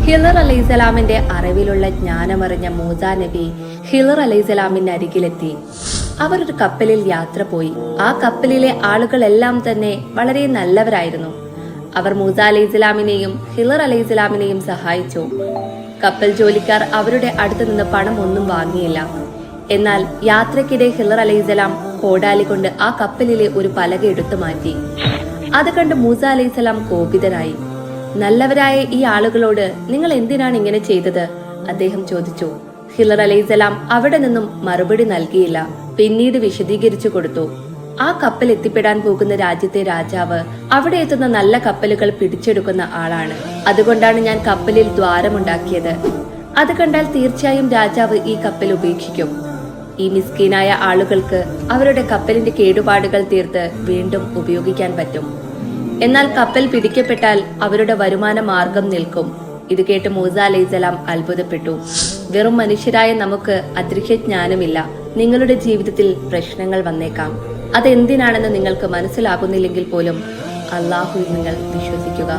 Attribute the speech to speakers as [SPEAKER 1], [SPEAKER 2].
[SPEAKER 1] ഹിളർ അലൈഹിസ്സലാമിന്റെ അറിവിലുള്ള ജ്ഞാനമറിഞ്ഞ മൂസാ നബി ഹിളർ അലൈഹിസ്സലാമിന്റെ അരികിലെത്തി. അവർ ഒരു കപ്പലിൽ യാത്ര പോയി. ആ കപ്പലിലെ ആളുകളെല്ലാം തന്നെ വളരെ നല്ലവരായിരുന്നു. അവർ മൂസാ അലൈഹിസ്സലാമിനെയും ഹിളർ അലൈഹിസ്സലാമിനെയും സഹായിച്ചു. കപ്പൽ ജോലിക്കാർ അവരുടെ അടുത്ത് നിന്ന് പണം ഒന്നും വാങ്ങിയില്ല. എന്നാൽ യാത്രക്കിടെ ഹിളർ അലൈഹിസ്സലാം കോടാലി കൊണ്ട് ആ കപ്പലിലെ ഒരു പലക എടുത്തു മാറ്റി. അത് കണ്ട് മൂസാ അലൈഹിസ്സലാം കോപിതനായി. നല്ലവരായ ഈ ആളുകളോട് നിങ്ങൾ എന്തിനാണ് ഇങ്ങനെ ചെയ്തത്? അദ്ദേഹം ചോദിച്ചു. ഹിളർ അലൈഹിസ്സലാം അവിടെ നിന്നും മറുപടി നൽകിയില്ല. പിന്നീട് വിശദീകരിച്ചു കൊടുത്തു. ആ കപ്പൽ എത്തിപ്പെടാൻ പോകുന്ന രാജ്യത്തെ രാജാവ് അവിടെ എത്തുന്ന നല്ല കപ്പലുകൾ പിടിച്ചെടുക്കുന്ന ആളാണ്. അതുകൊണ്ടാണ് ഞാൻ കപ്പലിൽ ദ്വാരമുണ്ടാക്കിയത്. അത് കണ്ടാൽ തീർച്ചയായും രാജാവ് ഈ കപ്പൽ ഉപേക്ഷിക്കും. ഈ മിസ്കീനായ ആളുകൾക്ക് അവരുടെ കപ്പലിന്റെ കേടുപാടുകൾ തീർത്ത് വീണ്ടും ഉപയോഗിക്കാൻ പറ്റും. എന്നാൽ കപ്പൽ പിടിക്കപ്പെട്ടാൽ അവരുടെ വരുമാന മാർഗം നിൽക്കും. ഇത് കേട്ട് മൂസാ അലൈഹിസ്സലാം അത്ഭുതപ്പെട്ടു. വെറും മനുഷ്യരായ നമുക്ക് അദൃശ്യജ്ഞാനമില്ല. നിങ്ങളുടെ ജീവിതത്തിൽ പ്രശ്നങ്ങൾ വന്നേക്കാം. അതെന്തിനാണെന്ന് നിങ്ങൾക്ക് മനസ്സിലാകുന്നില്ലെങ്കിൽ പോലും അള്ളാഹുവിൽ നിങ്ങൾ വിശ്വസിക്കുക.